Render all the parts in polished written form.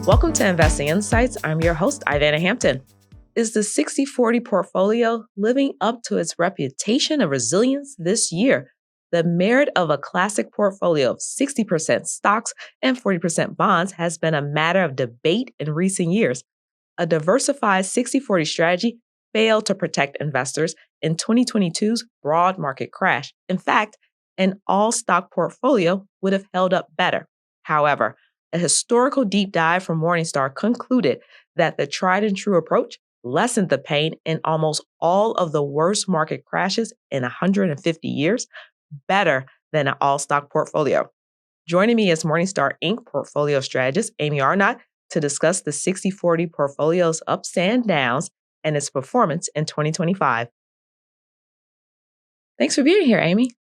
Welcome to Investing Insights. I'm your host, Ivana Hampton. Is the 60/40 portfolio living up to its reputation of resilience this year? The merit of a classic portfolio of 60% stocks and 40% bonds has been a matter of debate in recent years. A diversified 60/40 strategy failed to protect investors in 2022's broad market crash. In fact, an all-stock portfolio would have held up better. However, a historical deep dive from Morningstar concluded that the tried and true approach lessened the pain in almost all of the worst market crashes in 150 years better than an all-stock portfolio. Joining me is Morningstar Inc. portfolio strategist Amy Arnott to discuss the 60/40 portfolio's ups and downs and its performance in 2025. Thanks for being here, Amy.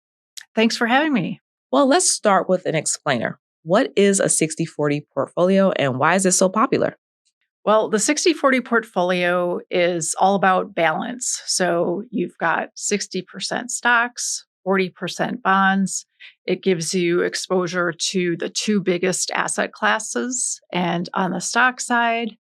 Thanks for having me. Well, let's start with an explainer. What is a 60/40 portfolio and why is it so popular? Well, the 60/40 portfolio is all about balance. So you've got 60% stocks, 40% bonds. It gives you exposure to the two biggest asset classes. And on the stock side,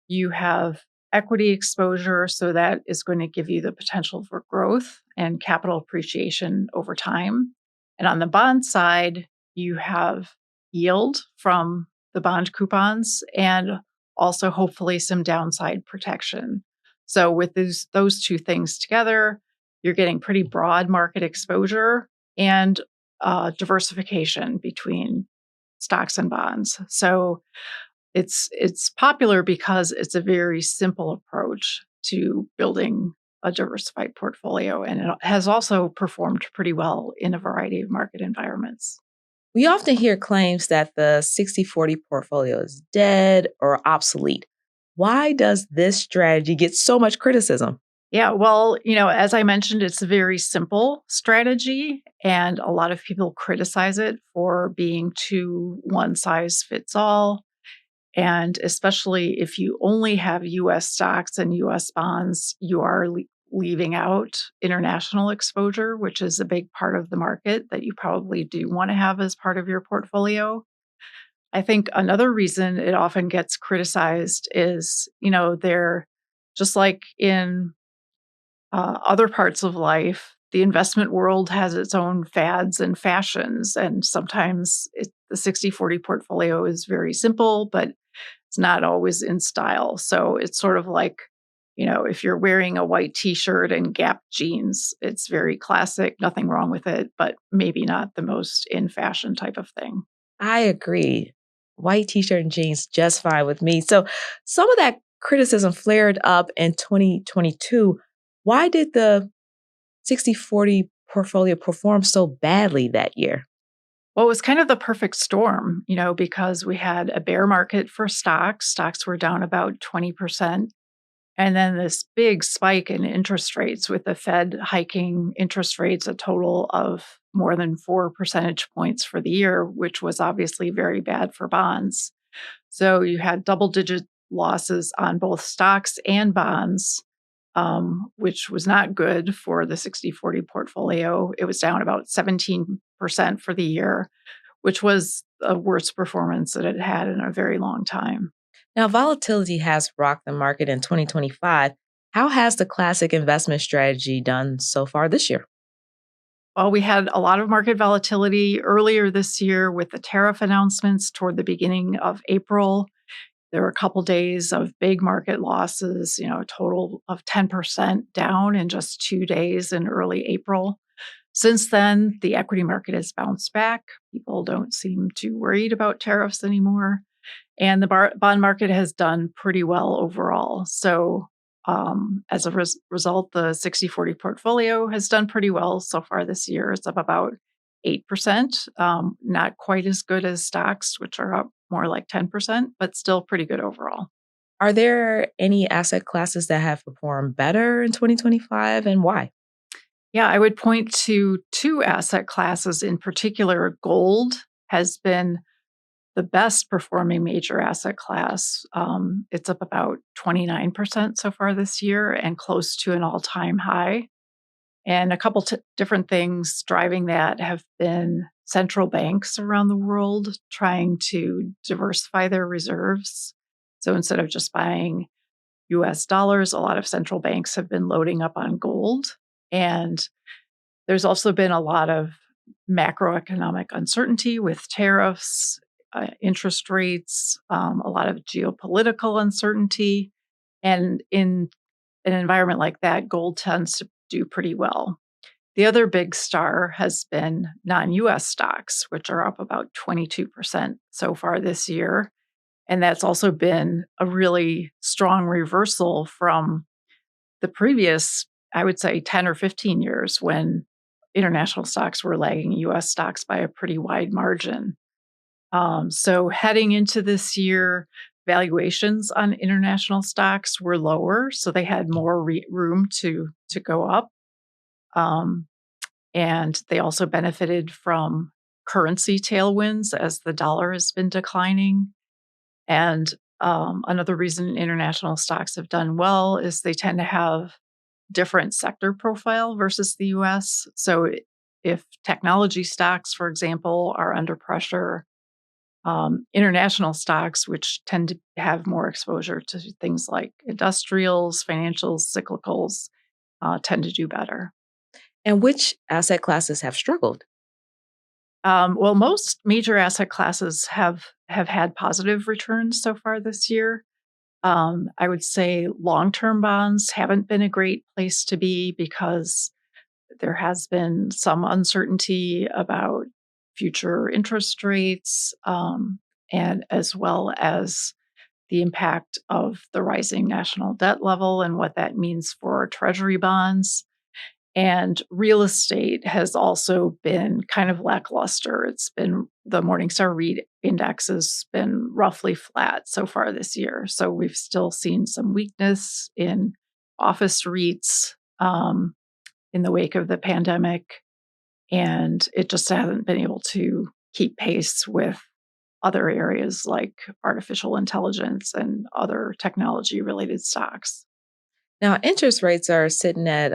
you have equity exposure. So that is going to give you the potential for growth and capital appreciation over time. And on the bond side, you have yield from the bond coupons and also hopefully some downside protection. So with those two things together, you're getting pretty broad market exposure and diversification between stocks and bonds. So it's popular because it's a very simple approach to building a diversified portfolio, and it has also performed pretty well in a variety of market environments. We often hear claims that the 60/40 portfolio is dead or obsolete. Why does this strategy get so much criticism? Yeah, well, as I mentioned, it's a very simple strategy, and a lot of people criticize it for being too one size fits all. And especially if you only have US stocks and US bonds, you are leaving out international exposure, which is a big part of the market that you probably do want to have as part of your portfolio. I think another reason it often gets criticized is, they're just like in other parts of life, the investment world has its own fads and fashions. And sometimes the 60/40 portfolio is very simple, but it's not always in style. So it's sort of like, if you're wearing a white t-shirt and Gap jeans, it's very classic, nothing wrong with it, but maybe not the most in fashion type of thing. I agree. White t-shirt and jeans, just fine with me. So some of that criticism flared up in 2022. Why did the 60/40 portfolio perform so badly that year? Well, it was kind of the perfect storm, because we had a bear market for stocks. Stocks were down about 20%. And then this big spike in interest rates with the Fed hiking interest rates a total of more than 4 percentage points for the year, which was obviously very bad for bonds. So you had double-digit losses on both stocks and bonds, which was not good for the 60/40 portfolio. It was down about 17% for the year, which was the worst performance that it had in a very long time. Now, volatility has rocked the market in 2025. How has the classic investment strategy done so far this year? Well, we had a lot of market volatility earlier this year with the tariff announcements toward the beginning of April. There were a couple days of big market losses, a total of 10% down in just 2 days in early April. Since then, the equity market has bounced back. People don't seem too worried about tariffs anymore. And the bond market has done pretty well overall. So as a result, the 60/40 portfolio has done pretty well so far this year. It's up about 8%, not quite as good as stocks, which are up more like 10%, but still pretty good overall. Are there any asset classes that have performed better in 2025 and why? Yeah, I would point to two asset classes in particular. Gold has been the best performing major asset class. It's up about 29% so far this year and close to an all-time high. And a couple different things driving that have been central banks around the world trying to diversify their reserves. So instead of just buying US dollars, a lot of central banks have been loading up on gold. And there's also been a lot of macroeconomic uncertainty with tariffs, interest rates, a lot of geopolitical uncertainty. And in an environment like that, gold tends to do pretty well. The other big star has been non-US stocks, which are up about 22% so far this year. And that's also been a really strong reversal from the previous, I would say, 10 or 15 years when international stocks were lagging US stocks by a pretty wide margin. So heading into this year, valuations on international stocks were lower, so they had more room to go up. Um, and they also benefited from currency tailwinds as the dollar has been declining. And another reason international stocks have done well is they tend to have different sector profile versus the US. So if technology stocks, for example, are under pressure, international stocks, which tend to have more exposure to things like industrials, financials, cyclicals, tend to do better. And which asset classes have struggled? Well, most major asset classes have had positive returns so far this year. I would say long-term bonds haven't been a great place to be because there has been some uncertainty about future interest rates, and as well as the impact of the rising national debt level and what that means for treasury bonds. And real estate has also been kind of lackluster. It's been the Morningstar REIT index has been roughly flat so far this year. So we've still seen some weakness in office REITs in the wake of the pandemic. And it just hasn't been able to keep pace with other areas like artificial intelligence and other technology related stocks. Now, interest rates are sitting at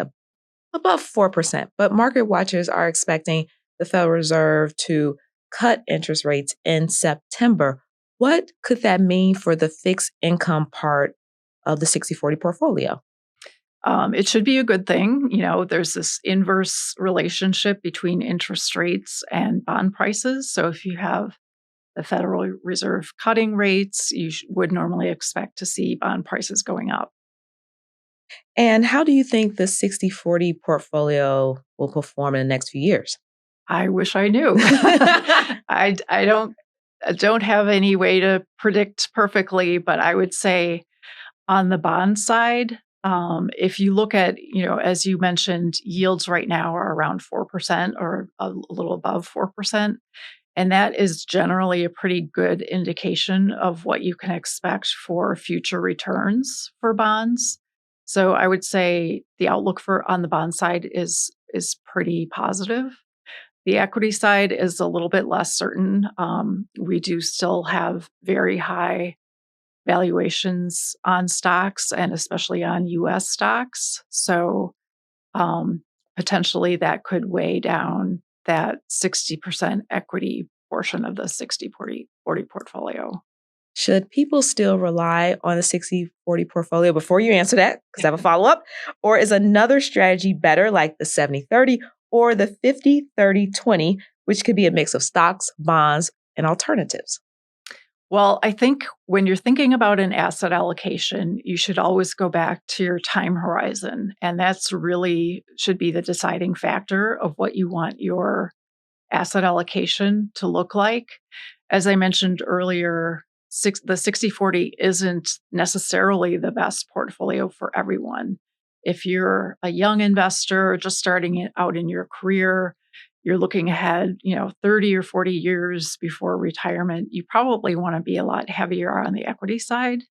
above 4%, but market watchers are expecting the Federal Reserve to cut interest rates in September. What could that mean for the fixed income part of the 60/40 portfolio? It should be a good thing. You know, there's this inverse relationship between interest rates and bond prices. So if you have the Federal Reserve cutting rates, you would normally expect to see bond prices going up. And how do you think the 60/40 portfolio will perform in the next few years? I wish I knew. I don't have any way to predict perfectly, but I would say on the bond side, if you look at, as you mentioned, yields right now are around 4% or a little above 4%. And that is generally a pretty good indication of what you can expect for future returns for bonds. So I would say the outlook for on the bond side is pretty positive. The equity side is a little bit less certain. We do still have very high valuations on stocks and especially on US stocks. So potentially that could weigh down that 60% equity portion of the 60/40 portfolio. Should people still rely on the 60/40 portfolio? Before you answer that, because I have a follow up, or is another strategy better, like the 70/30 or the 50/30/20, which could be a mix of stocks, bonds, and alternatives? Well, I think when you're thinking about an asset allocation, you should always go back to your time horizon. And that's really should be the deciding factor of what you want your asset allocation to look like. As I mentioned earlier, the 60/40 isn't necessarily the best portfolio for everyone. If you're a young investor just starting out in your career, you're looking ahead, 30 or 40 years before retirement, you probably want to be a lot heavier on the equity side,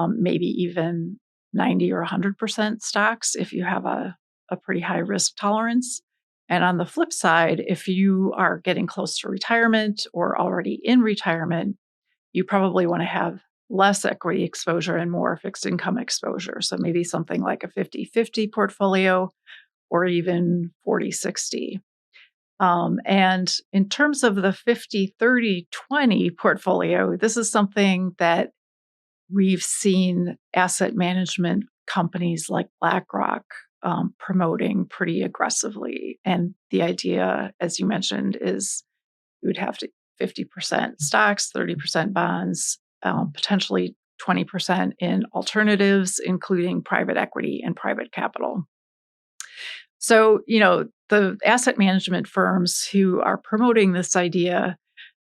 maybe even 90 or 100% stocks if you have a pretty high risk tolerance. And on the flip side, if you are getting close to retirement or already in retirement, you probably want to have less equity exposure and more fixed income exposure. So maybe something like a 50/50 portfolio or even 40-60. And in terms of the 50-30-20 portfolio, this is something that we've seen asset management companies like BlackRock promoting pretty aggressively. And the idea, as you mentioned, is you would have to 50% stocks, 30% bonds, potentially 20% in alternatives, including private equity and private capital. So, the asset management firms who are promoting this idea,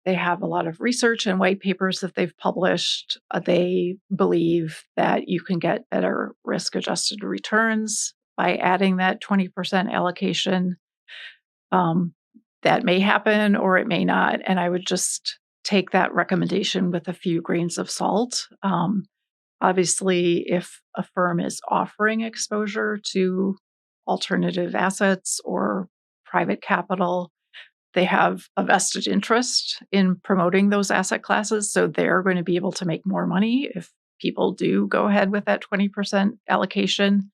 they have a lot of research and white papers that they've published. They believe that you can get better risk-adjusted returns by adding that 20% allocation. That may happen or it may not. And I would just take that recommendation with a few grains of salt. Obviously, if a firm is offering exposure to alternative assets or private capital, they have a vested interest in promoting those asset classes. So they're going to be able to make more money if people do go ahead with that 20% allocation.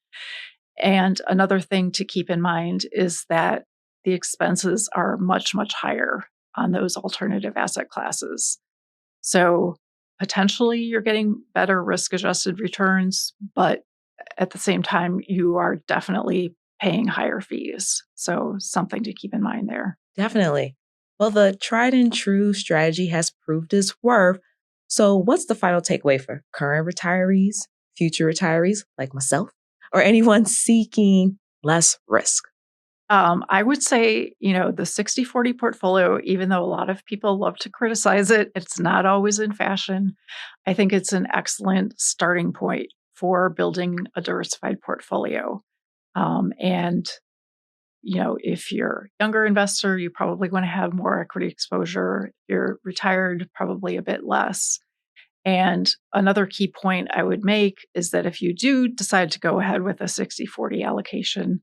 And another thing to keep in mind is that the expenses are much, much higher on those alternative asset classes. So potentially you're getting better risk-adjusted returns, but at the same time, you are definitely paying higher fees. So something to keep in mind there. Definitely. Well, the tried and true strategy has proved its worth. So, what's the final takeaway for current retirees, future retirees like myself, or anyone seeking less risk? I would say, the 60-40 portfolio, even though a lot of people love to criticize it, it's not always in fashion. I think it's an excellent starting point for building a diversified portfolio. And if you're a younger investor, you probably want to have more equity exposure. If you're retired, probably a bit less. And another key point I would make is that if you do decide to go ahead with a 60-40 allocation,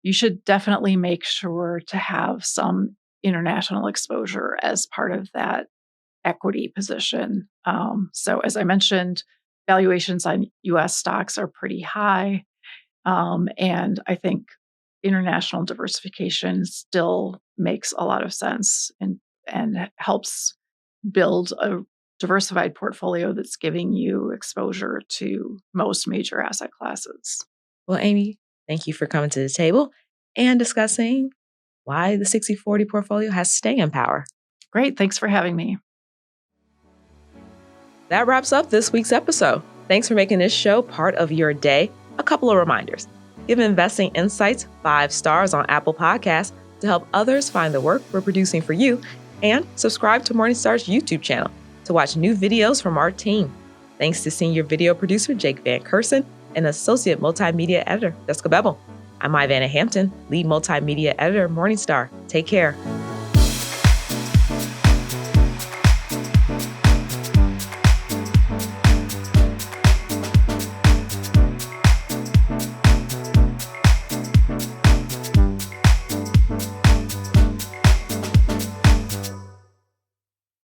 you should definitely make sure to have some international exposure as part of that equity position. So as I mentioned, valuations on US stocks are pretty high. And I think international diversification still makes a lot of sense and helps build a diversified portfolio that's giving you exposure to most major asset classes. Well, Amy, thank you for coming to the table and discussing why the 60-40 portfolio has staying power. Great. Thanks for having me. That wraps up this week's episode. Thanks for making this show part of your day. A couple of reminders. Give Investing Insights 5 stars on Apple Podcasts to help others find the work we're producing for you, and subscribe to Morningstar's YouTube channel to watch new videos from our team. Thanks to senior video producer Jake Van Kersen and associate multimedia editor Jessica Bevel. I'm Ivana Hampton, lead multimedia editor Morningstar. Take care.